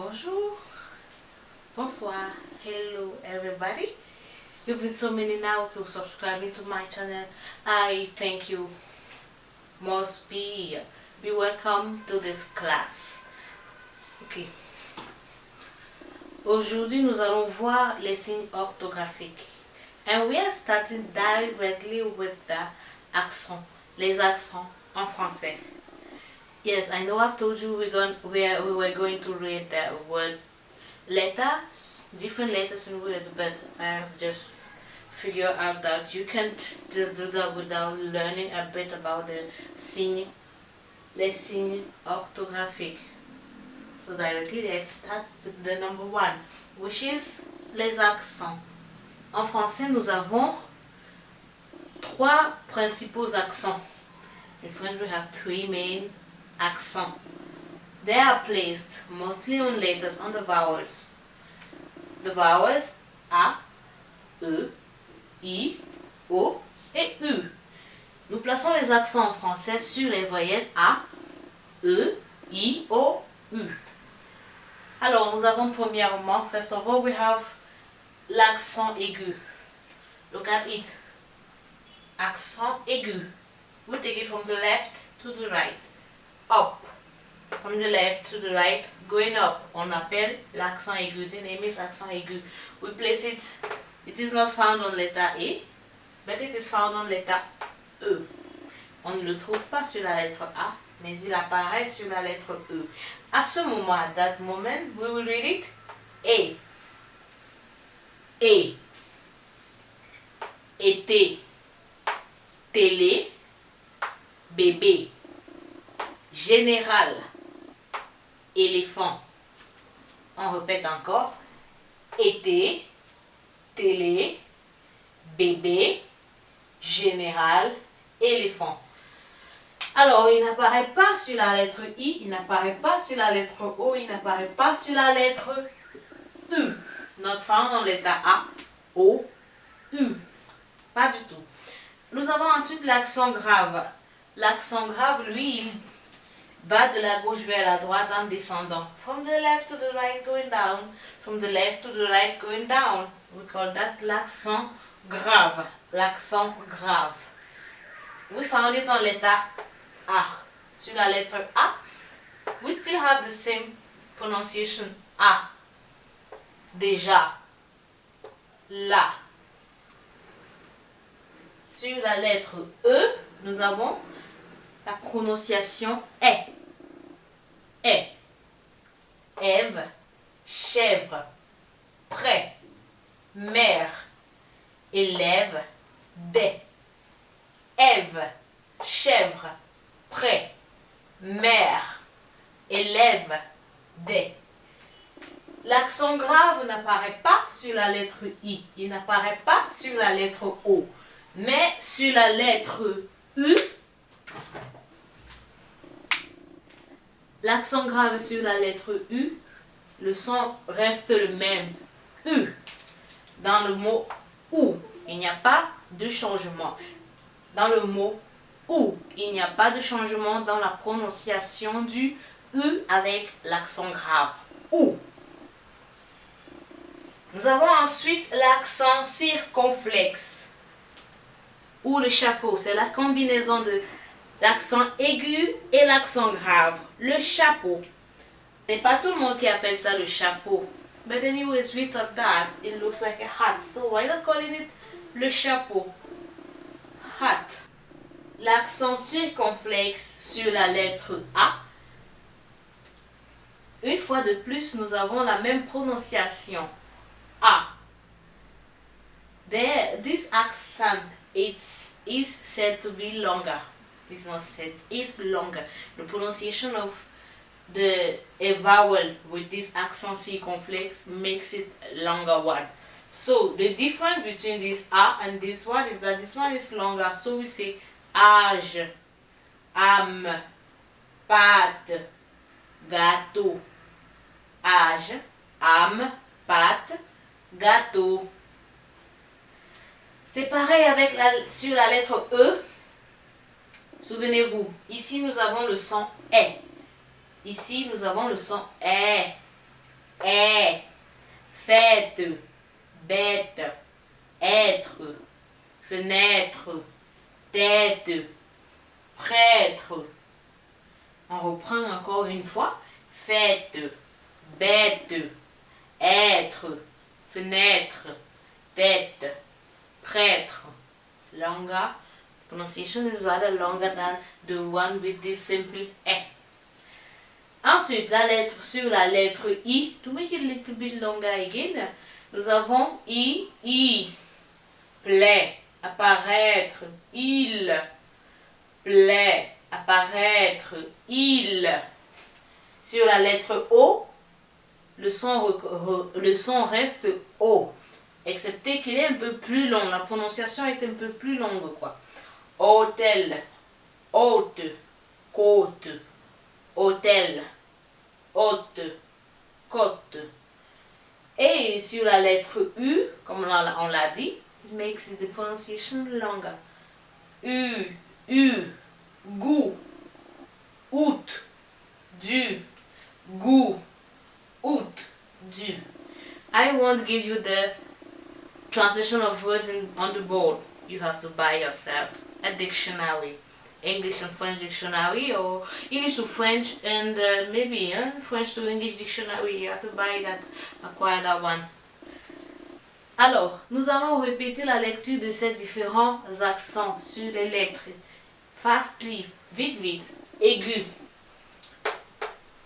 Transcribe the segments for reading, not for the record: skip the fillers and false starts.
Bonjour, bonsoir, hello everybody. You've been so many now to subscribing to my channel. I thank you. Must be welcome to this class. Ok. Aujourd'hui, nous allons voir les signes orthographiques. And we are starting directly with the accent. Les accents en français. Yes, I know I've told you we were going to read the words, letters, different letters and words, but I have just figured out that you can't just do that without learning a bit about the signes, les signes orthographiques. So directly let's start with the number one, which is les accents. En français, nous avons trois principaux accents. In French, we have three main accents. They are placed mostly on letters, on the vowels. The vowels A, E, I, O et U. Nous plaçons les accents en français sur les voyelles A, E, I, O, U. Alors, nous avons premièrement, first of all, we have l'accent aigu. Look at it. Accent aigu. We take it from the left to the right. Up. From the left to the right, going up. On appelle l'accent aigu. The name is accent aigu. We place it. It is not found on letter E, but it is found on letter E. On ne le trouve pas sur la lettre A, mais il apparaît sur la lettre E. À ce moment, at that moment, we will read it A. E. Été. Télé. Bébé. Général. Éléphant. On répète encore. Été. Télé. Bébé. Général. Éléphant. Alors, il n'apparaît pas sur la lettre I, il n'apparaît pas sur la lettre O, il n'apparaît pas sur la lettre U. Not found on letter A, O, U. Pas du tout. Nous avons ensuite l'accent grave. L'accent grave, lui, il va de la gauche vers la droite en descendant. From the left to the right going down. From the left to the right going down. We call that l'accent grave. L'accent grave. We found it on letter A. Sur la lettre A, we still have the same pronunciation. A. Déjà. Là. Sur la lettre E, nous avons la prononciation est. Est. Ève. Chèvre. Prêt. Mère. Élève. Des. Ève. Chèvre. Prêt. Mère. Élève. Des. L'accent grave n'apparaît pas sur la lettre I. Il n'apparaît pas sur la lettre O. Mais sur la lettre U, l'accent grave sur la lettre U, le son reste le même. U. Dans le mot OU, il n'y a pas de changement. Dans le mot OU, il n'y a pas de changement dans la prononciation du U avec l'accent grave. OU. Nous avons ensuite l'accent circonflexe. Ou le chapeau, c'est la combinaison de l'accent aigu et l'accent grave. Le chapeau. Ce n'est pas tout le monde qui appelle ça le chapeau. But anyways, we thought that it looks like a hat. So why not calling it le chapeau? Hat. L'accent circonflexe sur la lettre A. Une fois de plus, nous avons la même prononciation. A. This accent is said to be longer. It's not said, it's longer. The pronunciation of a vowel with this accent circumflex makes it longer one. So the difference between this A and this one is that this one is longer. So we say âge, âme, pâte, gâteau. Âge, âme, pâte, gâteau. C'est pareil avec sur la lettre E. Souvenez-vous, ici nous avons le son E. Ici nous avons le son E. bête, bête, être, fenêtre, tête, prêtre. On reprend encore une fois. Fête, bête, être, fenêtre, tête, prêtre. Longer. Pronunciation is rather longer than the one with this simple E. Ensuite, la lettre sur la lettre I. To make it a little bit longer again. Nous avons I, plaît, apparaître, il, plaît, apparaître, il. Sur la lettre O, le son reste O, excepté qu'il est un peu plus long, la prononciation est un peu plus longue, quoi. Hôtel, hôte, côte, hôtel, hôte, côte. Et sur la lettre U, comme on l'a dit, it makes the pronunciation longer. Goût, août, du, goût, août, du. I won't give you the translation of words on the board. You have to buy yourself a dictionary. English and French dictionary, or English to French and maybe French to English dictionary. You have to buy that, acquire that one. Alors, nous allons répéter la lecture de ces différents accents sur les lettres. Fastly, vite, vite, aigu.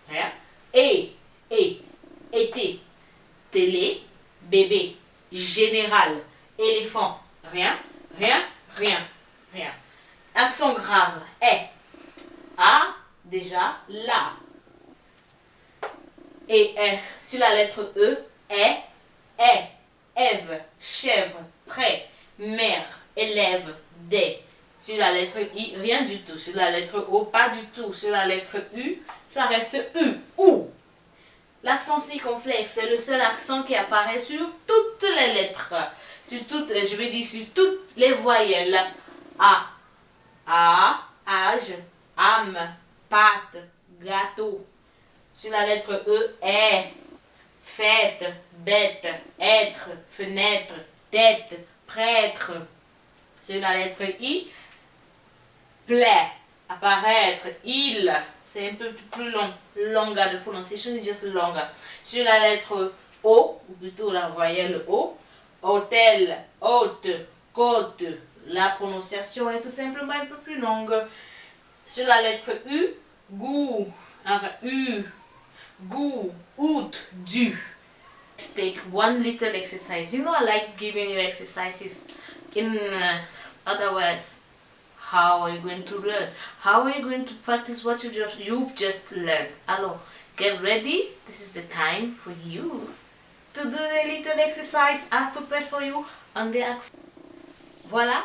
Rien. Été, télé, bébé, général, éléphant, rien, rien, rien, rien. Accent grave, est, a, déjà, là. Et sur la lettre E, est, Ève, chèvre, prêt, mère, élève, des. Sur la lettre I, rien du tout. Sur la lettre O, pas du tout. Sur la lettre U, ça reste U, ou. L'accent circonflexe, c'est le seul accent qui apparaît sur toutes les lettres. Sur toutes, je vais dire sur toutes les voyelles. A, âge, âme, pâte, gâteau. Sur la lettre E, est, fête, bête, être, fenêtre, tête, prêtre. Sur la lettre I, plaît, apparaître, il. C'est un peu plus long, longer, the pronunciation is just longer. Sur la lettre O, ou plutôt la voyelle O, hôtel, hôte, côte. La prononciation est tout simplement un peu plus longue. Sur la lettre U, goût, enfin goût, août, du. Let's take one little exercise. You know, I like giving you exercises in otherwise. How are you going to learn? How are you going to practice what you've just learned? Alors, get ready. This is the time for you to do the little exercise I've prepared for you on the accent. Voilà.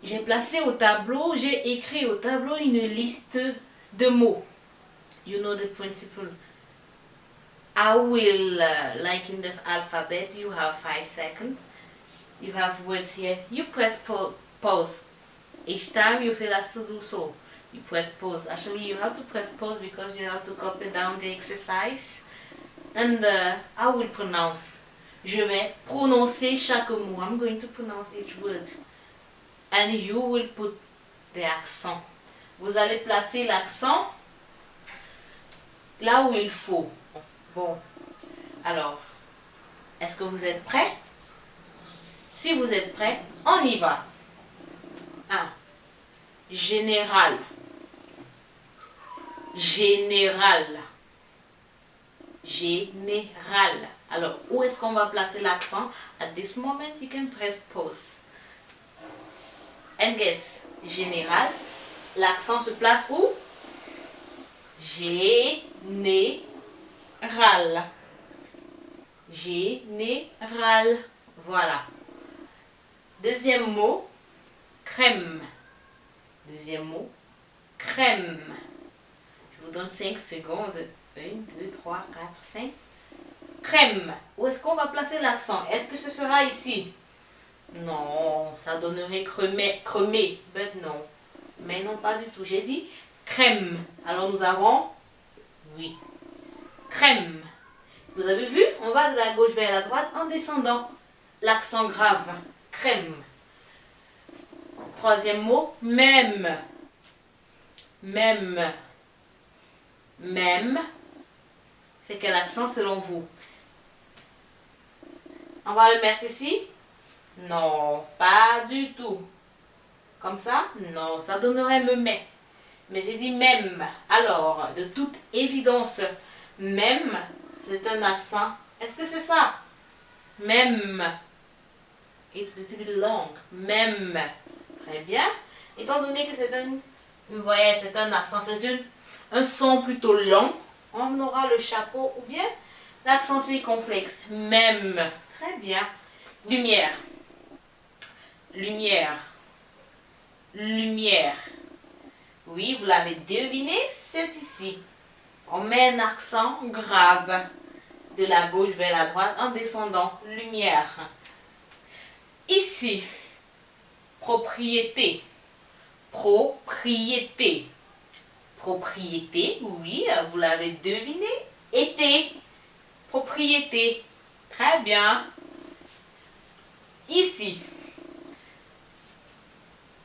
J'ai placé au tableau, j'ai écrit au tableau une liste de mots. You know the principle. I will, like in the alphabet, you have 5 seconds. You have words here. You press pause. Each time you feel asked to do so, you press pause. Actually, you have to press pause because you have to copy down the exercise. And I will pronounce. Je vais prononcer chaque mot. I'm going to pronounce each word. And you will put the accent. Vous allez placer l'accent là où il faut. Bon, alors, est-ce que vous êtes prêts? Si vous êtes prêts, on y va. 1. Général. Général. Général. Alors, où est-ce qu'on va placer l'accent? At this moment, you can press pause. And guess, général, l'accent se place où? Général. Général. Voilà. Deuxième mot, crème. Deuxième mot, crème. Je vous donne 5 secondes. 1, 2, 3, 4, 5. Crème. Où est-ce qu'on va placer l'accent? Est-ce que ce sera ici? Non, ça donnerait cremé. But non. Mais non, pas du tout. J'ai dit crème. Alors nous avons, oui, crème. Vous avez vu? On va de la gauche vers la droite en descendant. L'accent grave. Crème. Troisième mot, même. Même. Même. C'est quel accent selon vous? On va le mettre ici? Non, pas du tout. Comme ça? Non, ça donnerait me mais. Mais j'ai dit même. Alors, de toute évidence, même, c'est un accent. Est-ce que c'est ça? Même. It's a little bit long. Même. Très bien. Étant donné que c'est un, vous voyez, c'est un accent, c'est un son plutôt long. On aura le chapeau ou bien l'accent circonflexe. Même. Très bien. Lumière. Lumière. Lumière. Oui, vous l'avez deviné, c'est ici. On met un accent grave de la gauche vers la droite en descendant. Lumière. Ici, propriété. Propriété. Propriété, oui, vous l'avez deviné. Été. Propriété. Très bien. Ici,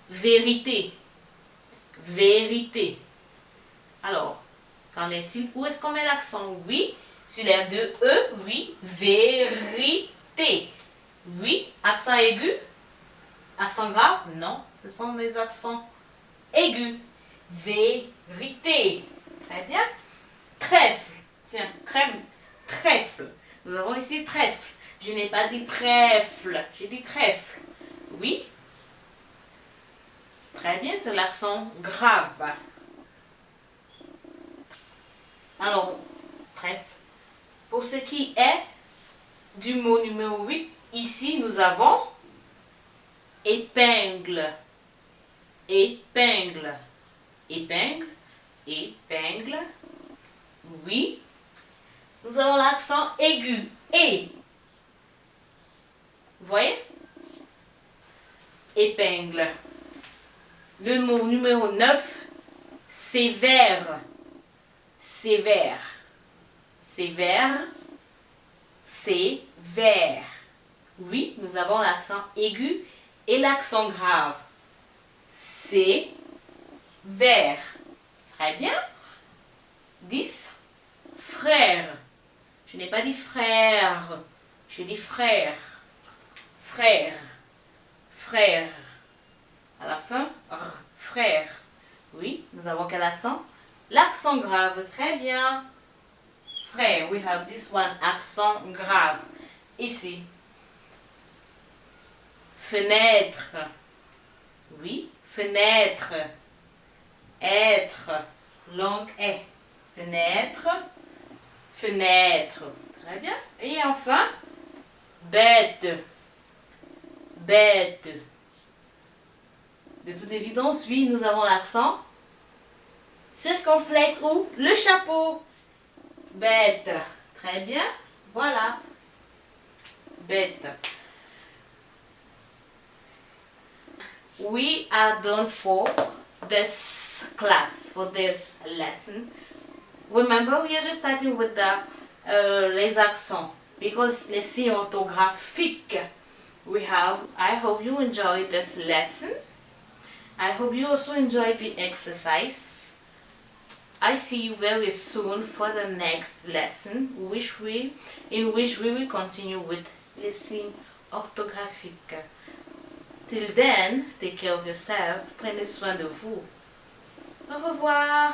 vérité. Vérité. Alors, qu'en est-il? Où est-ce qu'on met l'accent? Oui, sur les deux E, oui, vérité. Oui, accent aigu. Accent grave? Non, ce sont mes accents aigus. Vérité. Très bien. Trèfle. Tiens, crème. Trèfle. Nous avons ici trèfle. Je n'ai pas dit trèfle. J'ai dit trèfle. Oui. Très bien, c'est l'accent grave. Alors, bref. Pour ce qui est du mot numéro 8, ici nous avons épingle. Épingle. Épingle. Épingle. Oui. Nous avons l'accent aigu. Et. Vous voyez? Épingle. Le mot numéro 9, sévère. Sévère. Sévère. Sévère. Oui, nous avons l'accent aigu et l'accent grave. Sévère. Très bien. 10. Frère. Je n'ai pas dit frère. Je dis frère. Frère. Frère. À la fin, frère. Oui, nous avons quel accent? L'accent grave. Très bien. Frère. We have this one. Accent grave. Ici. Fenêtre. Oui, fenêtre. Être. Longue est. Fenêtre. Fenêtre. Très bien. Et enfin, bête. Bête. De toute évidence, oui, nous avons l'accent circonflexe ou le chapeau. Bête. Très bien. Voilà. Bête. We are done for this class, for this lesson. Remember, we are just starting with les accents because les signes orthographiques we have. I hope you enjoyed this lesson. I hope you also enjoyed the exercise. I see you very soon for the next lesson, in which we will continue with les signes orthographiques. Till then, take care of yourself. Prenez soin de vous. Au revoir.